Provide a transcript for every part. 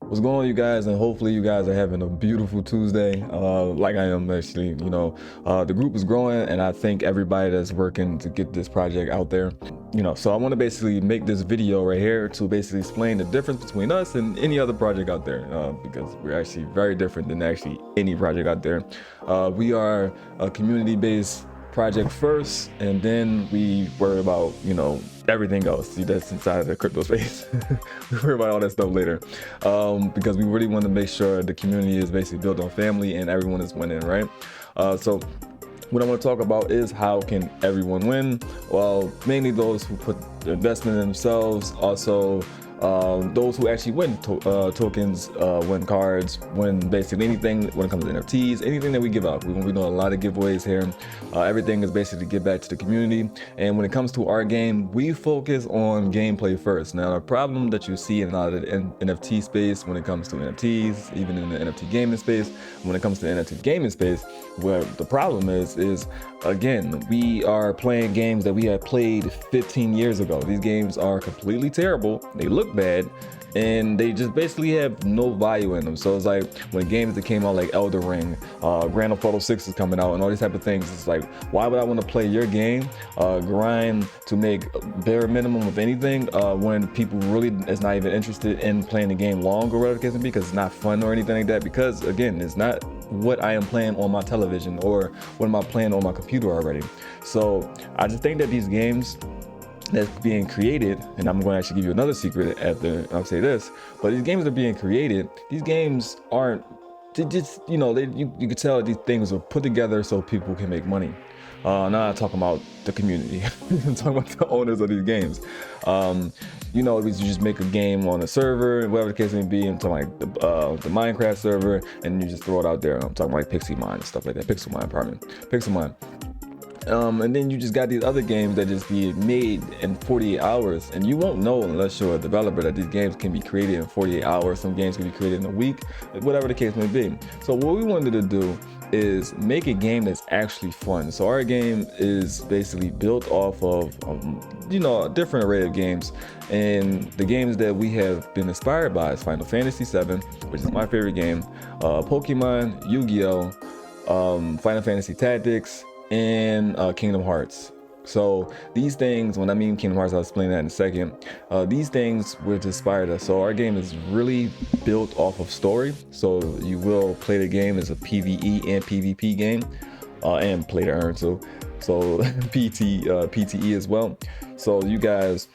What's going on, you guys? And hopefully you guys are having a beautiful Tuesday, like I am actually. The group is growing, and I thank everybody that's working to get this project out there. So I want to basically make this video right here to basically explain the difference between us and any other project out there, because we're actually very different than actually any project out there. We are a community-based project first, and then we worry about everything else that's inside of the crypto space. We worry about all that stuff later, because we really want to make sure the community is basically built on family and everyone is winning, right? So what I want to talk about is how can everyone win. Well, mainly those who put the investment in themselves, also those who actually win tokens, win cards, win basically anything when it comes to NFTs, anything that we give out. We know a lot of giveaways here. Everything is basically to give back to the community. And when it comes to our game, we focus on gameplay first. Now, the problem that you see in a lot of the NFT space when it comes to NFTs, even in the NFT gaming space, when it comes to the NFT gaming space, where the problem is again, we are playing games that we had played 15 years ago. These games are completely terrible. They look bad, and they just basically have no value in them. So it's like when games that came out like Elder Ring, Grand Theft Auto 6 is coming out, and all these type of things, it's like, why would I want to play your game, grind to make bare minimum of anything, when people really is not even interested in playing the game long or whatever the case may be, because it's not fun or anything like that, because again, it's not what I am playing on my television or what am I playing on my computer already. So I just think that these games that's being created, and I'm going to actually give you another secret after I'll say this, but these games that are being created, these games aren't, they just, you can tell these things are put together so people can make money. Now I'm talking about the community. I'm talking about the owners of these games. You just make a game on a server, whatever the case may be. I'm talking like the Minecraft server, and you just throw it out there. I'm talking like Pixie Mine and stuff like that. Pixel Mine. And then you just got these other games that just be made in 48 hours, and you won't know unless you're a developer that these games can be created in 48 hours. Some games can be created in a week, whatever the case may be. So what we wanted to do is make a game that's actually fun. So our game is basically built off of a different array of games, and the games that we have been inspired by is Final Fantasy VII, which is my favorite game, Pokemon, Yu-Gi-Oh, Final Fantasy Tactics, and Kingdom Hearts. So these things, when I mean Kingdom Hearts, I'll explain that in a second. These things would inspire us. So our game is really built off of story. So you will play the game as a PvE and PvP game, and play to earn. So PTE as well. So you guys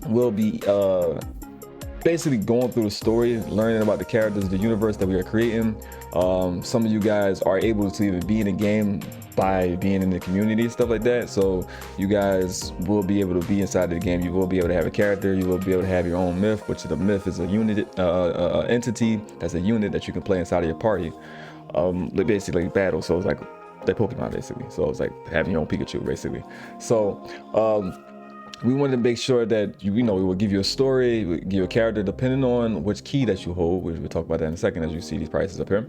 will be basically going through the story, learning about the characters, the universe that we are creating. Some of you guys are able to even be in the game by being in the community, stuff like that. So you guys will be able to be inside of the game. You will be able to have a character. You will be able to have your own myth, which the myth is a unit, entity that's a unit that you can play inside of your party. Basically like battle. So it's like the Pokemon basically. So it's like having your own Pikachu basically. So we wanted to make sure that we will give you a story, we give you a character depending on which key that you hold, which we'll talk about that in a second as you see these prices up here.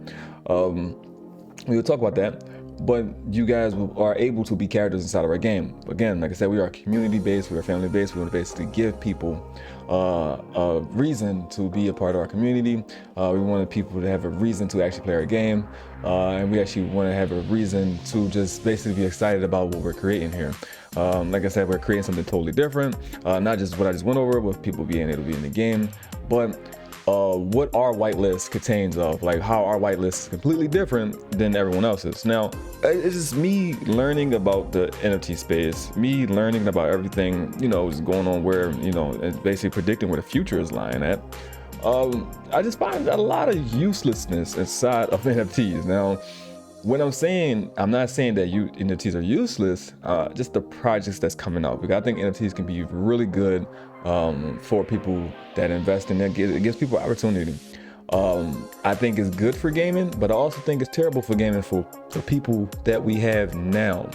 We will talk about that, but you guys are able to be characters inside of our game. Again, like I said, we are community-based, we are family-based. We want to basically give people a reason to be a part of our community. We wanted people to have a reason to actually play our game, and we actually want to have a reason to just basically be excited about what we're creating here. Like I said, we're creating something totally different, not just what I just went over with people being able to be in the game, but what our whitelist contains of, like how our whitelist is completely different than everyone else's. Now, it's just me learning about the NFT space, me learning about everything, is going on where, it's basically predicting where the future is lying at. I just find a lot of uselessness inside of NFTs. Now, when I'm not saying that NFTs are useless, just the projects that's coming out. Because I think NFTs can be really good for people that invest in it. It gives people opportunity. I think it's good for gaming, but I also think it's terrible for gaming for the people that we have now.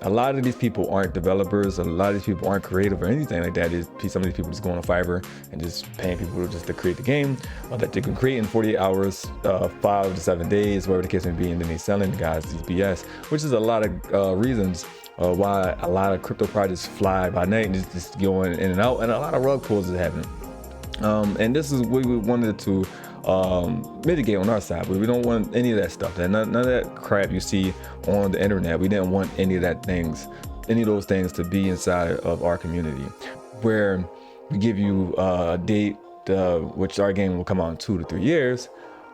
A lot of these people aren't developers. A lot of these people aren't creative or anything like that. Some of these people just go on a Fiverr and just paying people just to create the game that they can create in 48 hours, 5 to 7 days, whatever the case may be, and then they selling the guys these BS, which is a lot of reasons why a lot of crypto projects fly by night and just going in and out, and a lot of rug pulls is happening. And this is what we wanted to mitigate on our side, but we don't want any of that stuff, none of that crap you see on the internet. We didn't want any of those things to be inside of our community, where we give you a date, which our game will come out in 2 to 3 years,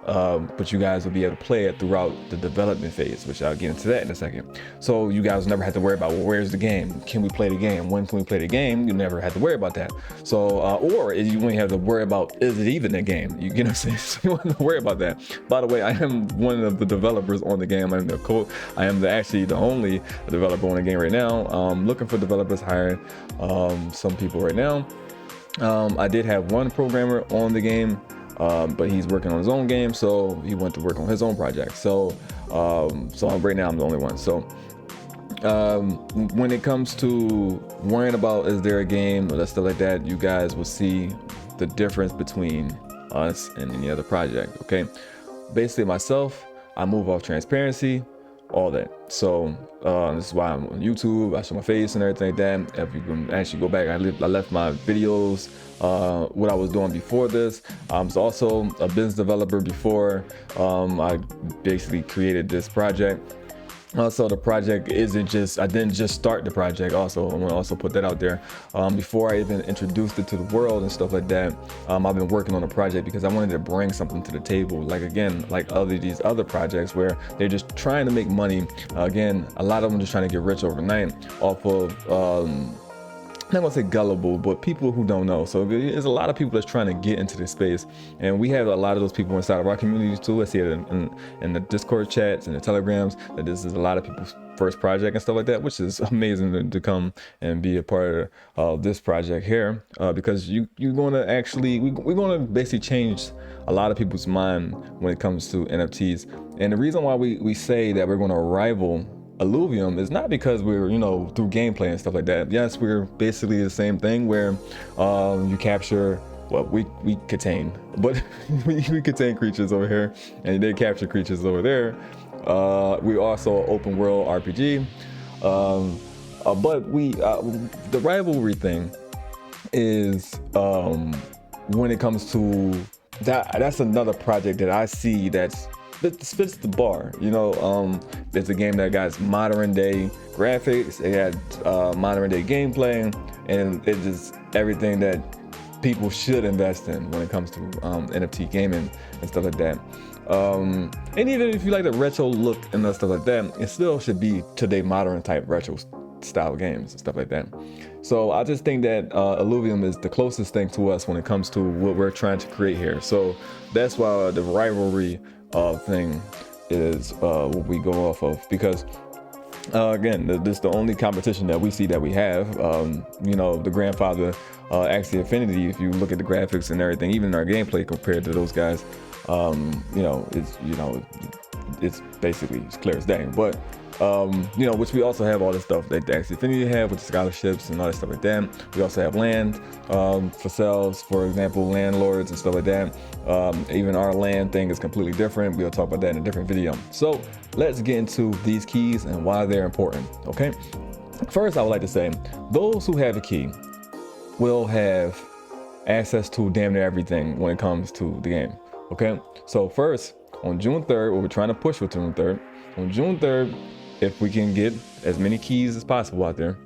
but you guys will be able to play it throughout the development phase, which I'll get into that in a second. So you guys never have to worry about, well, where's the game? Can we play the game? When can we play the game? You never had to worry about that. So, or you won't have to worry about, is it even a game? You get what I'm saying? So you don't have to worry about that. By the way, I am one of the developers on the game. I am actually the only developer on the game right now. Looking for developers, hiring some people right now. I did have one programmer on the game, but he's working on his own game, so he went to work on his own project. So right now I'm the only one. So when it comes to worrying about, is there a game or stuff like that, you guys will see the difference between us and any other project. Okay, basically myself, I move off transparency, all that. So this is why I'm on YouTube. I show my face and everything like that. If you can actually go back, I left my videos, what I was doing before this. I was also a business developer before I basically created this project. So the project isn't just, I didn't just start the project. Also, I want to also put that out there. Before I even introduced it to the world and stuff like that, I've been working on a project because I wanted to bring something to the table. Like, again, like these other projects where they're just trying to make money. Again, a lot of them just trying to get rich overnight off of, I'm not gonna say gullible, but people who don't know. So there's a lot of people that's trying to get into this space, and we have a lot of those people inside of our communities too. I see it in the Discord chats and the Telegrams that this is a lot of people's first project and stuff like that, which is amazing to come and be a part of this project here, because you're gonna actually, we're gonna basically change a lot of people's mind when it comes to NFTs. And the reason why we say that we're gonna rival Illuvium is not because we're, through gameplay and stuff like that. Yes, we're basically the same thing where you capture, well, we contain, but we contain creatures over here and they capture creatures over there. We also an open world RPG, but the rivalry thing is when it comes to that's another project that I see that fits the bar. It's a game that got modern day graphics, it had modern day gameplay, and it's just everything that people should invest in when it comes to NFT gaming and stuff like that. And even if you like the retro look and stuff like that, it still should be today modern type retro style games and stuff like that. So I just think that Illuvium is the closest thing to us when it comes to what we're trying to create here. So that's why the rivalry thing is what we go off of, because again, this is the only competition that we see that we have. The grandfather Axie Infinity, if you look at the graphics and everything, even our gameplay compared to those guys, it's basically it's clear as day. But which we also have all the stuff that the Axie Infinity have with the scholarships and all that stuff like that. We also have land for sales, for example, landlords and stuff like that. Even our land thing is completely different. We'll talk about that in a different video. So let's get into these keys and why they're important. Okay, first I would like to say those who have a key will have access to damn near everything when it comes to the game. Okay, so first on June 3rd, what we're trying to push for June 3rd, on June 3rd, if we can get as many keys as possible out there,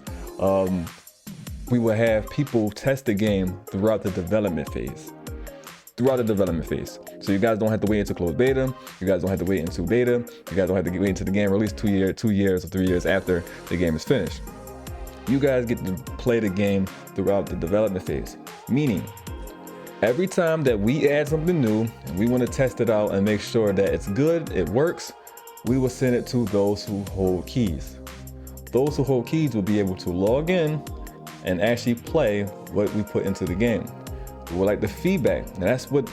we will have people test the game throughout the development phase. So you guys don't have to wait until closed beta. You guys don't have to wait until beta. You guys don't have to wait until the game release 2 years or 3 years after the game is finished. You guys get to play the game throughout the development phase, meaning every time that we add something new and we want to test it out and make sure that it's good, it works, we will send it to those who hold keys. Those who hold keys will be able to log in and actually play what we put into the game. We would like the feedback. And that's what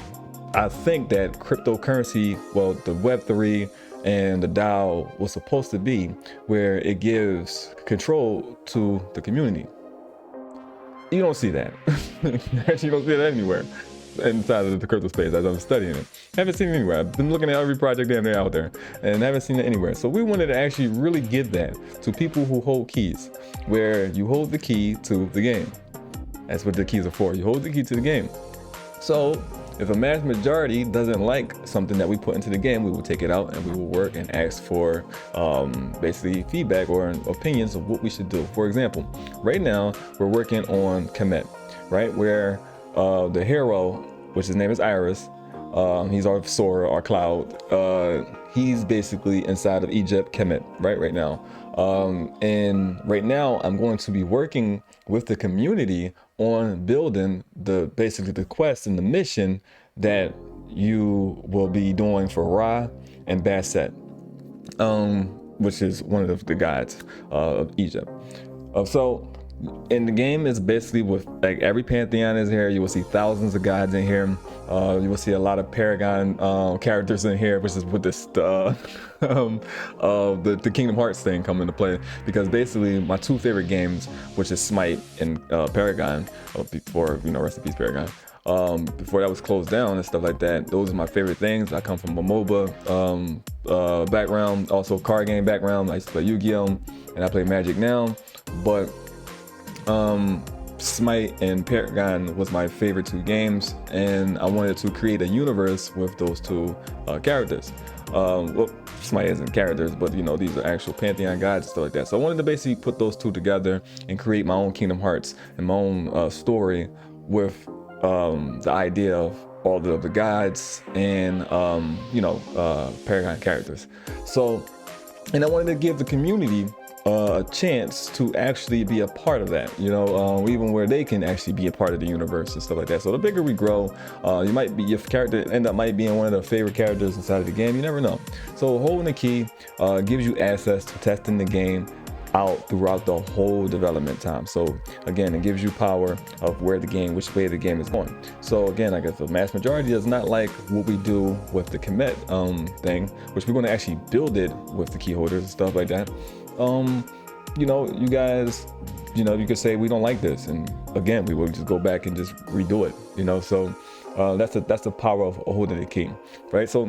I think that cryptocurrency, well, the Web3 and the DAO was supposed to be, where it gives control to the community. You don't see that. Actually, you don't see that anywhere inside of the crypto space as I'm studying it. Haven't seen it anywhere. I've been looking at every project damn near out there and haven't seen it anywhere. So we wanted to actually really give that to people who hold keys, where you hold the key to the game. That's what the keys are for. You hold the key to the game. So if a mass majority doesn't like something that we put into the game, we will take it out and we will work and ask for basically feedback or opinions of what we should do. For example, right now we're working on Kemet, right? Where the hero, which his name is Iris, he's our Sora, our cloud. He's basically inside of Egypt, Kemet, right now. And right now I'm going to be working with the community on building basically the quest and the mission that you will be doing for Ra and Bastet, which is one of the gods of Egypt. So in the game is basically with like every pantheon is here. You will see thousands of gods in here. You will see a lot of Paragon characters in here, which is with this the Kingdom Hearts thing come into play, because basically my two favorite games, which is Smite and Paragon, before, you know, rest in peace Paragon, before that was closed down and stuff like that. Those are my favorite things. I come from a MOBA background, also card game background. I used to play Yu-Gi-Oh! And I play Magic now, but Smite and Paragon was my favorite two games, and I wanted to create a universe with those two characters. Well, Smite isn't characters, but you know, these are actual pantheon gods and stuff like that. So I wanted to basically put those two together and create my own Kingdom Hearts and my own story with the idea of all of the gods and you know, Paragon characters. So, and I wanted to give the community a chance to actually be a part of that, you know, even where they can actually be a part of the universe and stuff like that. So the bigger we grow, you might be, your character end up might being one of the favorite characters inside of the game. You never know. So holding the key gives you access to testing the game out throughout the whole development time. So again, it gives you power of where the game, which way the game is going. So again, I guess the mass majority does not like what we do with the commit thing, which we're going to actually build it with the key holders and stuff like that. You know, you guys, you know, you could say we don't like this, and again, we will just go back and just redo it, you know. So that's the power of holding the key, right? So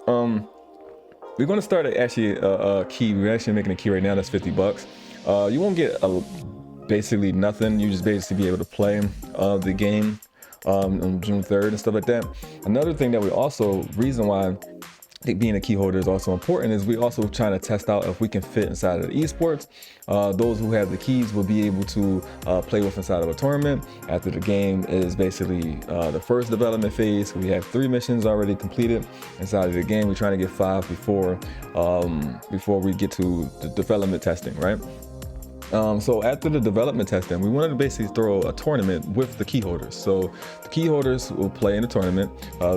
we're going to start actually a key. We're actually making a key right now that's $50. You won't get basically nothing. You just basically be able to play the game on June 3rd and stuff like that. Another thing that we also, reason why I think being a key holder is also important is we also trying to test out if we can fit inside of the esports. Those who have the keys will be able to play with inside of a tournament after the game is basically the first development phase. We have 3 missions already completed inside of the game. We're trying to get 5 before we get to the development testing, right? So after the development testing, we wanted to basically throw a tournament with the key holders. So the key holders will play in the tournament,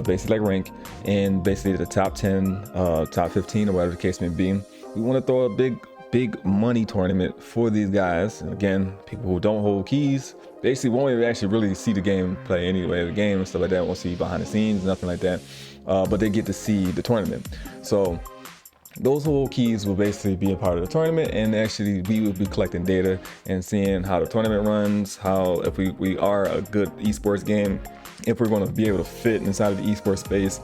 basically like rank, and basically the top 10, top 15, or whatever the case may be. We want to throw a big money tournament for these guys. And again, people who don't hold keys basically won't even actually really see the game play anyway, the game and stuff like that. Won't see behind the scenes, nothing like that. But they get to see the tournament. So those whole keys will basically be a part of the tournament, and actually we will be collecting data and seeing how the tournament runs, how if we are a good esports game, if we're going to be able to fit inside of the esports space,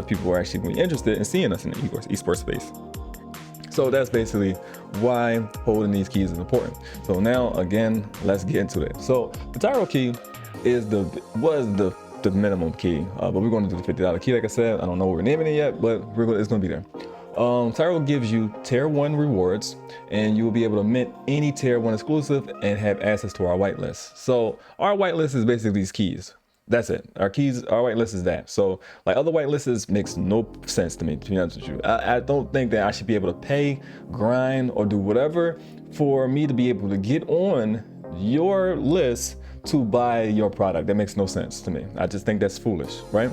people are actually going to be interested in seeing us in the esports space. So that's basically why holding these keys is important. So now again, let's get into it. So the Tyro key was the minimum key, but we're going to do the $50 key. Like I said, I don't know what we're naming it yet, but it's going to be there. Tyro gives you tier 1 rewards, and you will be able to mint any tier 1 exclusive and have access to our whitelist. So our whitelist is basically these keys. That's it. Our whitelist is that. So like other whitelists makes no sense to me, to be honest with you. I don't think that I should be able to pay, grind, or do whatever for me to be able to get on your list to buy your product. That makes no sense to me. I just think that's foolish, right?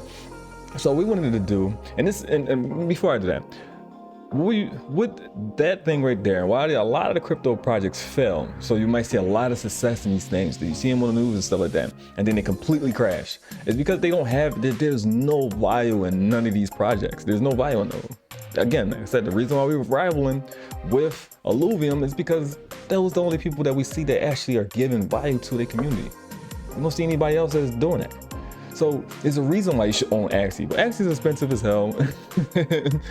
So we wanted to do, and before I do that, with that thing right there, why a lot of the crypto projects fail, so you might see a lot of success in these things, you see them on the news and stuff like that, and then they completely crash, it's because they don't have, there's no value in none of these projects. There's no value in them. Again, like I said, the reason why we were rivaling with Alluvium is because those are the only people that we see that actually are giving value to their community. We don't see anybody else that's doing that. So there's a reason why you should own Axie, but Axie is expensive as hell.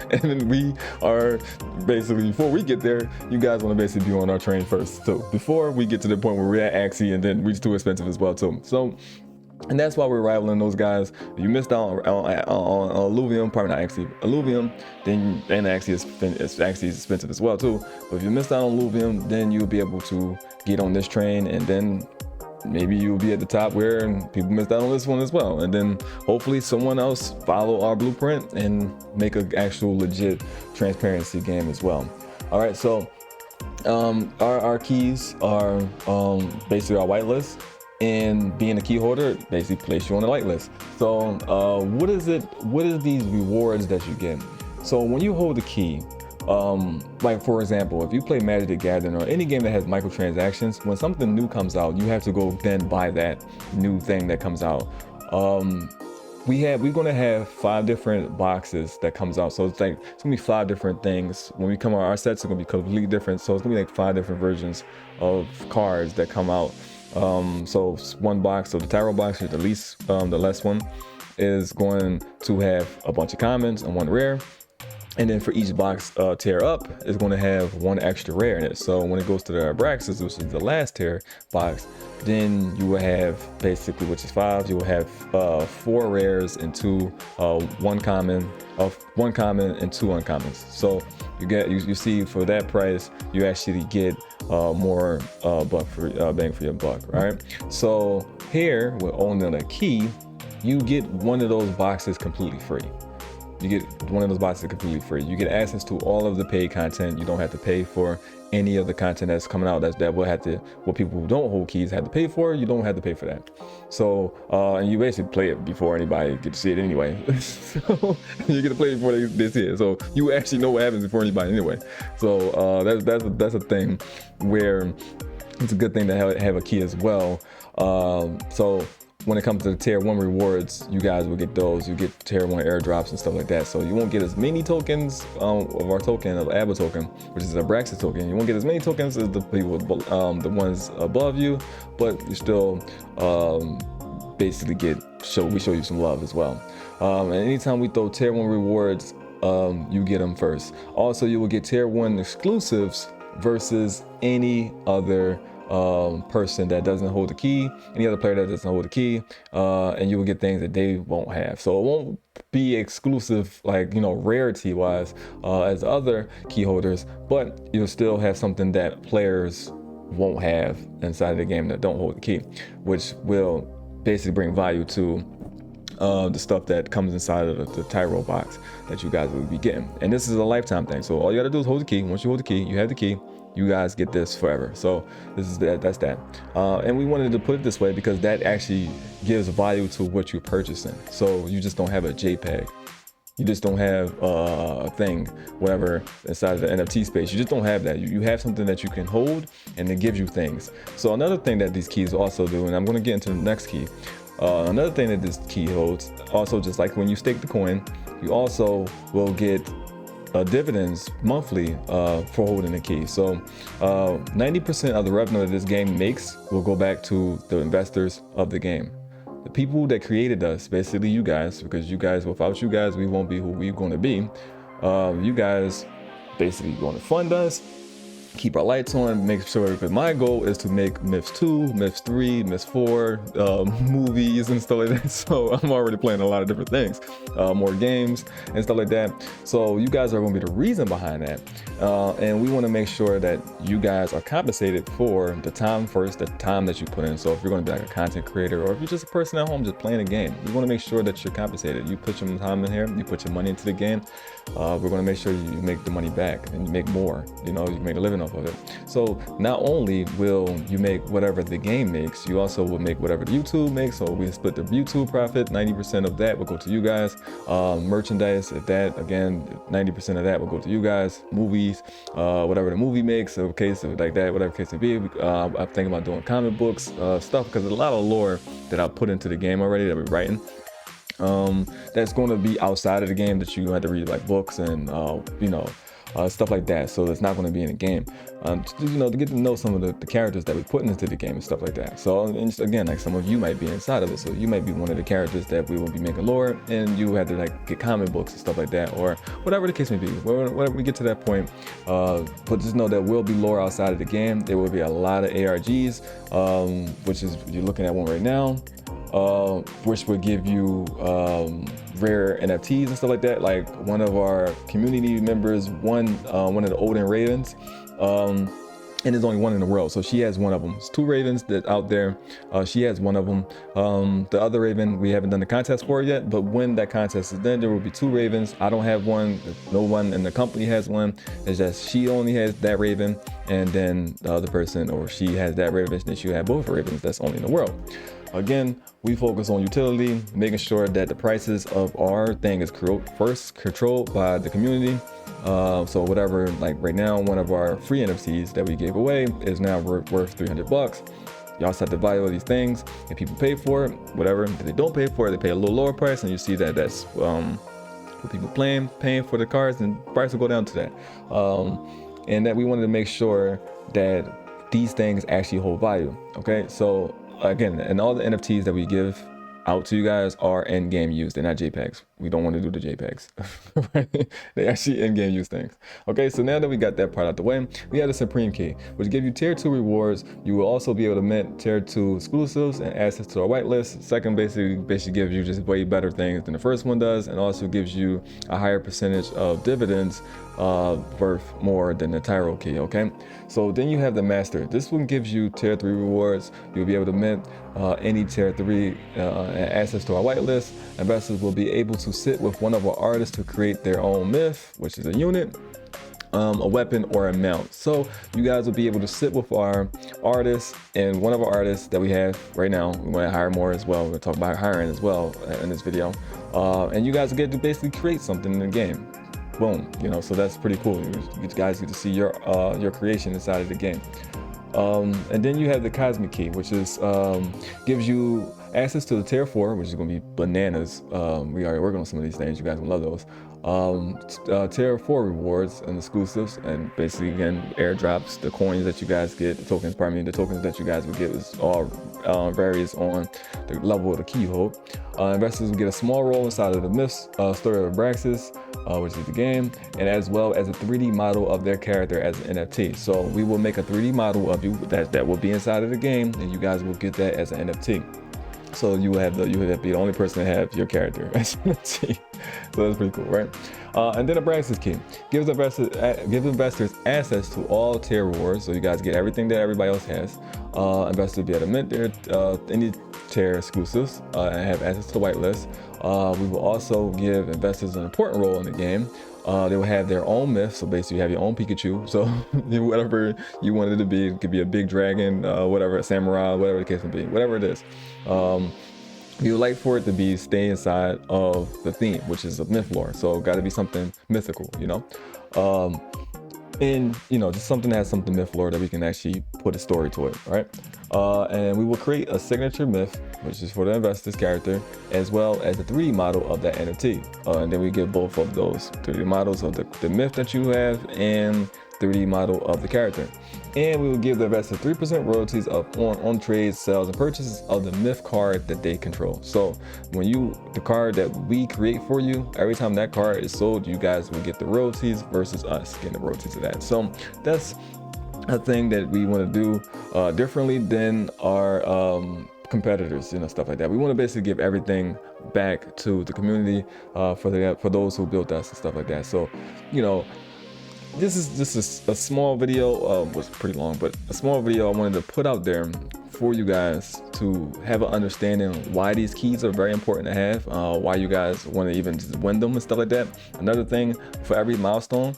And we are basically, before we get there, you guys want to basically be on our train first. So before we get to the point where we're at Axie, and then we're too expensive as well too. So And that's why we're rivaling those guys. If you missed out on alluvium, probably not actually alluvium, then and actually it's actually expensive as well too. But if you missed out on alluvium, then you'll be able to get on this train, and then maybe you'll be at the top where people missed out on this one as well. And then hopefully someone else follow our blueprint and make an actual legit transparency game as well. All right, so our keys are basically our whitelist. And being a key holder basically place you on the whitelist. So what is these rewards that you get? So when you hold the key, like for example, if you play Magic the Gathering or any game that has microtransactions, when something new comes out, you have to go then buy that new thing that comes out. We're gonna have 5 different boxes that comes out. So it's gonna be 5 different things. When we come out, our sets are gonna be completely different. So it's gonna be like 5 different versions of cards that come out. So one box, so the tarot box is the less one, is going to have a bunch of commons and 1 rare. And then for each box tier up, it's going to have 1 extra rare in it. So when it goes to the Abraxas, which is the last tier box, then you will have basically, which is 5, you will have 4 rares and 1 common and 2 uncommons. So you see for that price, you actually get more bang for your buck, right? So here with owning a key, you get one of those boxes completely free. You get one of those boxes completely free. You get access to all of the paid content. You don't have to pay for any of the content that's coming out. What people who don't hold keys have to pay for. You don't have to pay for that. So, and you basically play it before anybody get to see it anyway. So you get to play it before they see it. So you actually know what happens before anybody anyway. So that's a thing where it's a good thing to have a key as well. So when it comes to the tier 1 rewards, you guys will get those. You get tier 1 airdrops and stuff like that. So you won't get as many tokens of our token, of Abba token, which is a Abraxas token. You won't get as many tokens as the people, the ones above you, but you still basically we show you some love as well. And anytime we throw tier 1 rewards, you get them first. Also, you will get tier 1 exclusives versus any other person that doesn't hold the key, any other player that doesn't hold the key, and you will get things that they won't have. So it won't be exclusive, like, rarity wise, as other key holders, but you'll still have something that players won't have inside of the game that don't hold the key, which will basically bring value to the stuff that comes inside of the Tyro box that you guys will be getting. And this is a lifetime thing. So all you gotta do is hold the key. Once you hold the key, you have the key. You guys get this forever. So that's that. And we wanted to put it this way because that actually gives value to what you're purchasing. So you just don't have a JPEG. You just don't have a thing, whatever, inside of the NFT space. You just don't have that. You have something that you can hold, and it gives you things. So another thing that these keys also do, and I'm going to get into the next key. Another thing that this key holds, also just like when you stake the coin, you also will get dividends monthly for holding the key. So 90% of the revenue that this game makes will go back to the investors of the game. The people that created us, basically you guys, because you guys, without you guys, we won't be who we're going to be. You guys basically going to fund us, keep our lights on, make sure, because my goal is to make Myths 2, Myths 3, Myths 4, movies and stuff like that. So I'm already playing a lot of different things, more games and stuff like that. So you guys are going to be the reason behind that. And we want to make sure that you guys are compensated for the time that you put in. So if you're going to be like a content creator, or if you're just a person at home just playing a game, we want to make sure that you're compensated. You put your time in here, you put your money into the game. We're going to make sure you make the money back and you make more, you make a living off of it. So not only will you make whatever the game makes, you also will make whatever the YouTube makes. So we split the YouTube profit, 90% of that will go to you guys. Merchandise, if that, again, 90% of that will go to you guys. Movies, whatever the movie makes, so case like that, whatever case it be. I'm thinking about doing comic books, stuff, because there's a lot of lore that I put into the game already that we're writing. That's going to be outside of the game that you have to read, like books and stuff like that. So it's not going to be in the game. To get to know some of the characters that we put into the game and stuff like that. So and just, again, like some of you might be inside of it. So you might be one of the characters that we will be making lore, and you have to like get comic books and stuff like that, or whatever the case may be. Whenever we get to that point, but just know that will be lore outside of the game. There will be a lot of ARGs, which is, you're looking at one right now. which would give you rare NFTs and stuff like that. Like one of our community members won one of the Odin Ravens. And there's only one in the world, so she has one of them. It's 2 ravens that out there. She has one of them. The other raven we haven't done the contest for yet, but when that contest is done, there will be 2 ravens. I don't have one. No one in the company has one. It's just she only has that raven, and then the other person, or she has that raven, then she have both ravens. That's only in the world. Again, we focus on utility, making sure that the prices of our thing is first controlled by the community. So whatever, like right now, one of our free NFTs that we gave away is now worth 300 bucks. Y'all set the value of these things and people pay for it, whatever. If they don't pay for it, they pay a little lower price, and you see that that's what people paying for the cards, and price will go down to that. And that we wanted to make sure that these things actually hold value. Okay, so again, and all the NFTs that we give out to you guys are in-game use. They're not JPEGs. We don't want to do the JPEGs. Right? They actually in-game use things. Okay, so now that we got that part out the way, we have the Supreme Key, which gives you tier 2 rewards. You will also be able to mint tier 2 exclusives and access to our whitelist. Second basically gives you just way better things than the first one does, and also gives you a higher percentage of dividends worth more than the Tyro Key. Okay, so then you have the Master. This one gives you tier 3 rewards. You'll be able to mint any tier 3 and access to our whitelist. Investors will be able to sit with one of our artists to create their own myth, which is a unit, a weapon, or a mount. So you guys will be able to sit with our artists, and one of our artists that we have right now, we want to hire more as well. We're going to talk about hiring as well in this video. And you guys will get to basically create something in the game. Boom, you know, so that's pretty cool. You guys get to see your creation inside of the game. And then you have the Cosmic Key, which is gives you access to the tier 4, which is going to be bananas. We already working on some of these things. You guys will love those. Tier 4 rewards and exclusives, and basically again airdrops, the coins that you guys get, the tokens that you guys will get is all varies on the level of the key you hold. Investors will get a small role inside of the myths story of Abraxas, which is the game, and as well as a 3D model of their character as an NFT. So we will make a 3D model of you that will be inside of the game, and you guys will get that as an NFT. So you would have to be the only person to have your character as an NFT. So that's pretty cool, right? And then Abraxas Key gives investors access to all tier rewards. So you guys get everything that everybody else has. Investors will be able to mint their any tier exclusives and have access to the whitelist. We will also give investors an important role in the game. They will have their own myth, so basically you have your own Pikachu. So whatever you want it to be, it could be a big dragon, whatever, a samurai, whatever the case may be, whatever it is. We would like for it to stay inside of the theme, which is a myth lore. So got to be something mythical, you know. And just something that has something myth lore that we can actually put a story to it, right? And we will create a signature myth, which is for the investor's character, as well as a 3D model of that NFT. And then we give both of those 3D models of the myth that you have and 3D model of the character. And we will give the investor 3% royalties on trades, sales, and purchases of the myth card that they control. So when the card that we create for you, every time that card is sold, you guys will get the royalties versus us getting the royalties of that. So that's a thing that we want to do differently than our competitors, stuff like that. We want to basically give everything back to the community for those who built us and stuff like that. So, this is just a small video, was pretty long, but a small video I wanted to put out there for you guys to have an understanding why these keys are very important to have, why you guys want to even just win them and stuff like that. Another thing, for every milestone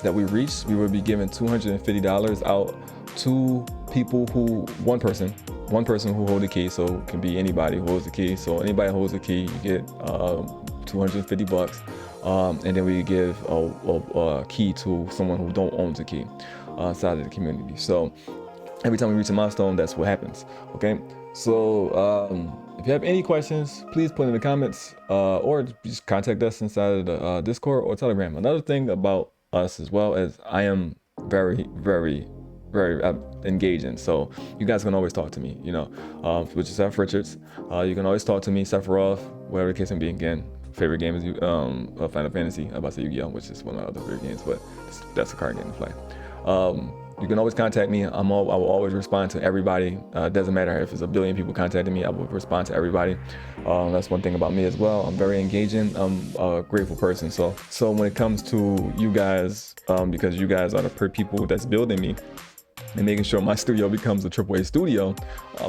that we reach, we will be giving $250 out to people one person who holds the key. So it can be anybody who holds the key. So anybody who holds the key, you get 250 bucks. And then we give a key to someone who don't own the key inside of the community. So every time we reach a milestone, that's what happens. Okay, so if you have any questions, please put in the comments or just contact us inside of the Discord or Telegram. Another thing about us as well is I am very, very, very engaging. So you guys can always talk to me, which is Seth Richards. You can always talk to me, Sephiroth, whatever the case may be. Again, favorite game is Final Fantasy. I'm about to say Yu-Gi-Oh!, which is one of my other favorite games, but that's a card game to play. you can always contact me. I will always respond to everybody. Doesn't matter if it's a billion people contacting me, I will respond to everybody. That's one thing about me as well. I'm very engaging. I'm a grateful person. So when it comes to you guys, because you guys are the people that's building me and making sure my studio becomes a AAA studio,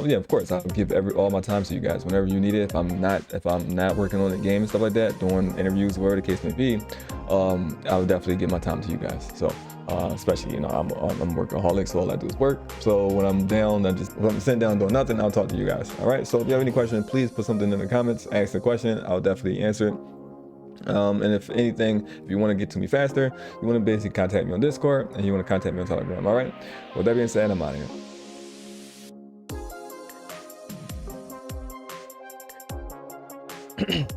yeah, of course, I'll give all my time to you guys whenever you need it. If I'm not working on the game and stuff like that, doing interviews, whatever the case may be, I would definitely give my time to you guys. So especially, you know, I'm a workaholic, so all I do is work. So when I'm down, if I'm sitting down doing nothing, I'll talk to you guys. All right. So if you have any questions, please put something in the comments. Ask a question. I'll definitely answer it. And if anything, if you want to get to me faster, you want to basically contact me on Discord, and you want to contact me on Telegram. All right. With that being said, I'm out of here.